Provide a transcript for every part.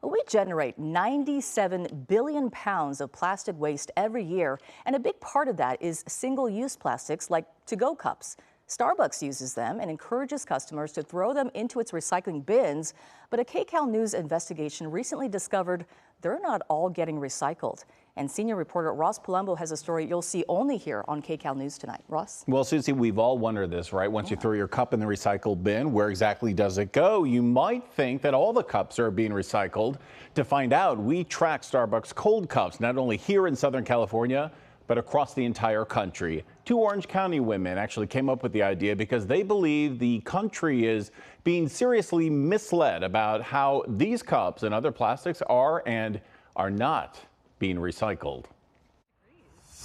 We generate 97 billion pounds of plastic waste every year, and a big part of that is single-use plastics like to-go cups. Starbucks uses them and encourages customers to throw them into its recycling bins, but a KCAL News investigation recently discovered they're not all getting recycled. And senior reporter Ross Palombo has a story you'll see only here on KCAL News tonight. Ross? Well, Susie, we've all wondered this, right? Once you throw your cup in the recycle bin, where exactly does it go? You might think that all the cups are being recycled. To find out, we track Starbucks cold cups, not only here in Southern California, but across the entire country. Two Orange County women actually came up with the idea because they believe the country is being seriously misled about how these cups and other plastics are and are not being recycled.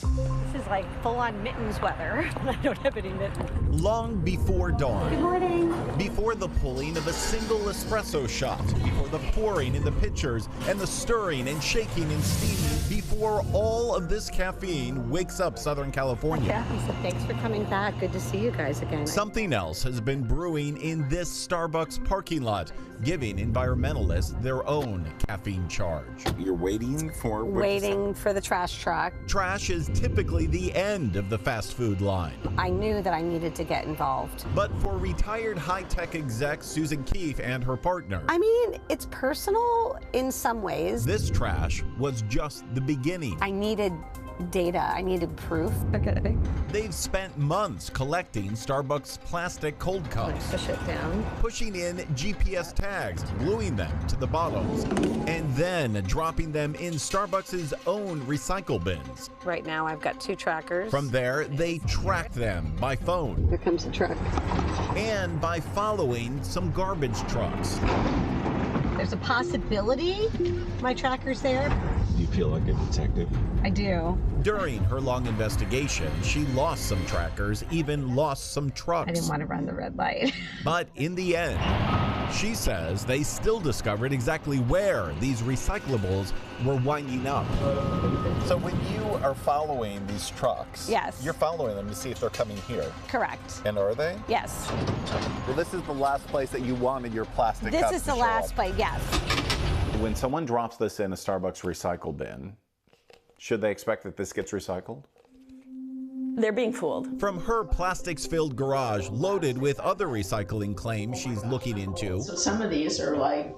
This is like full-on mittens weather. I don't have any mittens. Long before dawn. Good morning. Before the pulling of a single espresso shot. Before the pouring in the pitchers and the stirring and shaking and steaming. Before all of this caffeine wakes up Southern California. Yeah, so thanks for coming back. Good to see you guys again. Something else has been brewing in this Starbucks parking lot, giving environmentalists their own caffeine charge. You're waiting for? Waiting for the trash truck. Trash is typically the end of the fast food line. I knew that I needed to get involved. But for retired high-tech exec Susan Keefe and her partner, I mean, it's personal in some ways. this trash was just the beginning. I needed data. I needed proof. Okay. They've spent months collecting Starbucks plastic cold cups, Push it down. pushing in GPS tags, gluing them to the bottles, and then dropping them in Starbucks' own recycle bins. Right now I've got two trackers. From there, they track them by phone Here comes the truck. and by following some garbage trucks. There's a possibility my tracker's there. You feel like a detective? I do. During her long investigation, she lost some trackers, even lost some trucks. I didn't want to run the red light. But in the end, she says they still discovered exactly where these recyclables were winding up. So when you are following these trucks, Yes. you're following them to see if they're coming here. Correct. And are they? Yes. Well, this is the last place that you wanted your plastic This cups is to the show last up. bite, yes. When someone drops this in a Starbucks recycle bin, should they expect that this gets recycled? They're being fooled. From her plastics-filled garage loaded with other recycling claims she's looking into, So some of these are like,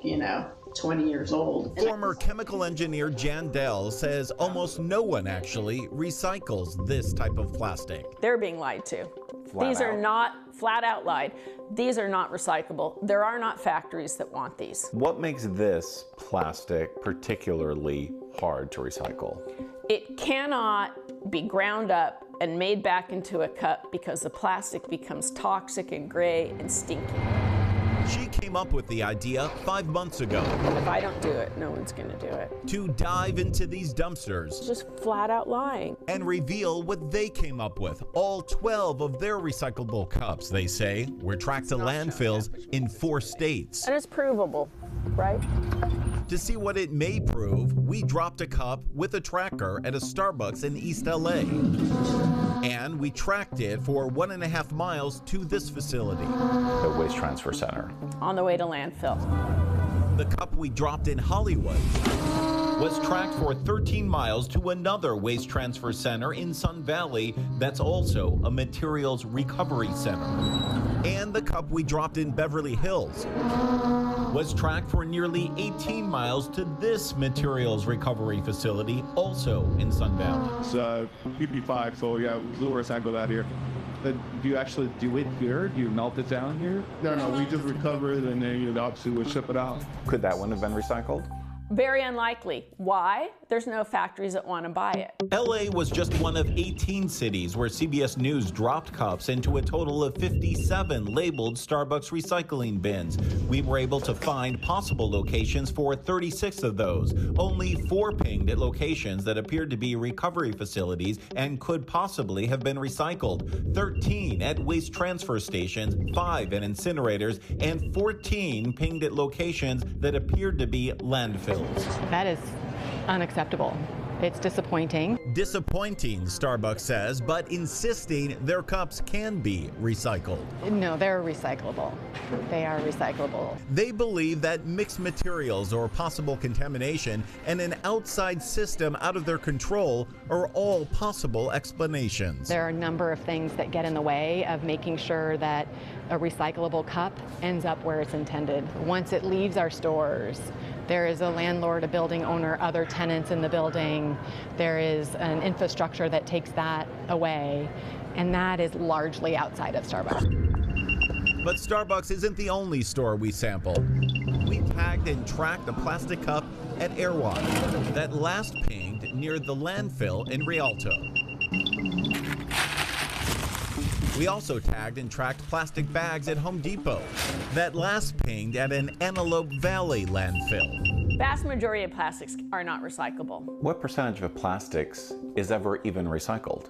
20 years old. former chemical engineer Jan Dell says almost no one actually recycles this type of plastic. They're being lied to. Flat These are out. not flat out lied. These are not recyclable. There are not factories that want these. What makes this plastic particularly hard to recycle? It cannot be ground up and made back into a cup because the plastic becomes toxic and gray and stinky. She came up with the idea 5 months ago If I don't do it, no one's going to do it. to dive into these dumpsters It's just flat out lying. and reveal what they came up with. All 12 of their recyclable cups, they say, were tracked to landfills in 4 states. And it's provable, right? To see what it may prove, we dropped a cup with a tracker at a Starbucks in East LA. And we tracked it for 1.5 miles to this facility. The Waste Transfer Center. On the way to landfill. The cup we dropped in Hollywood was tracked for 13 miles to another waste transfer center in Sun Valley that's also a materials recovery center. And the cup we dropped in Beverly Hills was tracked for nearly 18 miles to this materials recovery facility, also in Sun Valley. It's PP5, so yeah, we'll recycle that here. But do you actually do it here? Do you melt it down here? No, we just recover it and then obviously we'll ship it out. Could that one have been recycled? Very unlikely. Why? There's no factories that want to buy it. LA was just one of 18 cities where CBS News dropped cups into a total of 57 labeled Starbucks recycling bins. We were able to find possible locations for 36 of those. Only 4 pinged at locations that appeared to be recovery facilities and could possibly have been recycled. 13 at waste transfer stations, 5 at incinerators, and 14 pinged at locations that appeared to be landfills. That is unacceptable. It's disappointing. Disappointing, Starbucks says, but insisting their cups can be recycled. No, they're recyclable. They are recyclable. They believe that mixed materials or possible contamination and an outside system out of their control are all possible explanations. There are a number of things that get in the way of making sure that a recyclable cup ends up where it's intended. Once it leaves our stores, there is a landlord, a building owner, other tenants in the building. There is an infrastructure that takes that away, and that is largely outside of Starbucks. But Starbucks isn't the only store we sampled. We tagged and tracked a plastic cup at Erewhon that last pinged near the landfill in Rialto. We also tagged and tracked plastic bags at Home Depot that last pinged at an Antelope Valley landfill. Vast majority of plastics are not recyclable. What percentage of plastics is ever even recycled?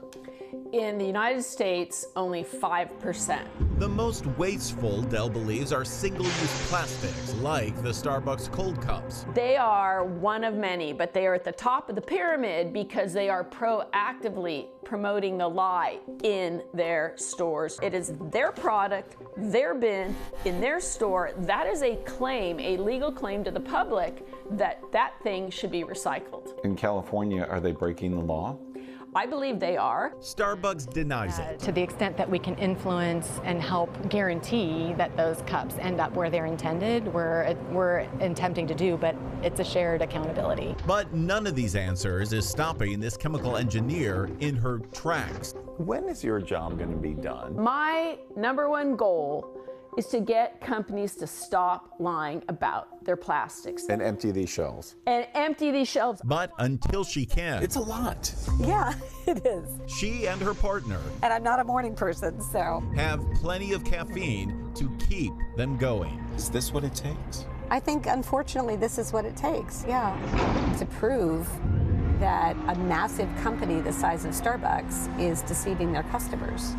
In the United States, only 5%. The most wasteful, Dell believes, are single-use plastics, like the Starbucks cold cups. They are one of many, but they are at the top of the pyramid because they are proactively promoting the lie in their stores. It is their product, their bin, in their store. That is a claim, a legal claim to the public that that thing should be recycled. In California, are they breaking the law? I believe they are. Starbucks denies it. To the extent that we can influence and help guarantee that those cups end up where they're intended, we're attempting to do, but it's a shared accountability. But none of these answers is stopping this chemical engineer in her tracks. When is your job going to be done? My number one goal is to get companies to stop lying about their plastics. And empty these shelves. And empty these shelves. But until she can, It's a lot. Yeah, it is. she and her partner And I'm not a morning person, so. have plenty of caffeine to keep them going. Is this what it takes? I think, unfortunately, this is what it takes, yeah. To prove that a massive company the size of Starbucks is deceiving their customers.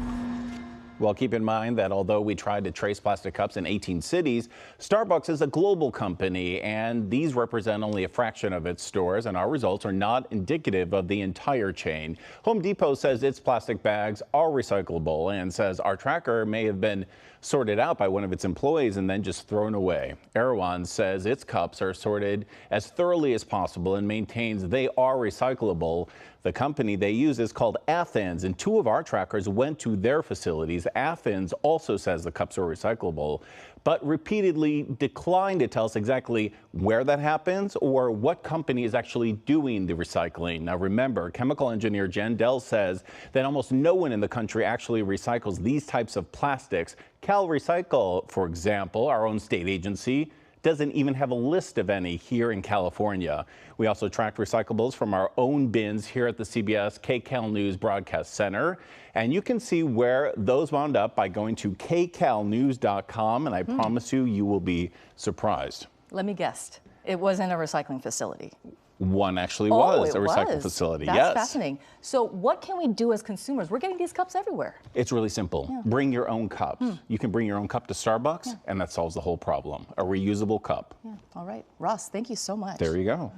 Well, keep in mind that although we tried to trace plastic cups in 18 cities, Starbucks is a global company, and these represent only a fraction of its stores, and our results are not indicative of the entire chain. Home Depot says its plastic bags are recyclable and says our tracker may have been sorted out by one of its employees and then just thrown away. Erewhon says its cups are sorted as thoroughly as possible and maintains they are recyclable. The company they use is called Athens, and 2 of our trackers went to their facilities. Athens also says the cups are recyclable, but repeatedly declined to tell us exactly where that happens or what company is actually doing the recycling. Now remember, chemical engineer Jen Dell says that almost no one in the country actually recycles these types of plastics. KCAL Recycle, for example, our own state agency, doesn't even have a list of any here in California. We also tracked recyclables from our own bins here at the CBS KCAL News Broadcast Center. And you can see where those wound up by going to kcalnews.com. And I promise you, you will be surprised. Let me guess. It wasn't a recycling facility. One actually was a recycle was. facility. That's yes. fascinating. So what can we do as consumers? We're getting these cups everywhere. It's really simple. Yeah. Bring your own cups. You can bring your own cup to Starbucks, and that solves the whole problem. A reusable cup. Yeah. All right. Ross, thank you so much. There you go.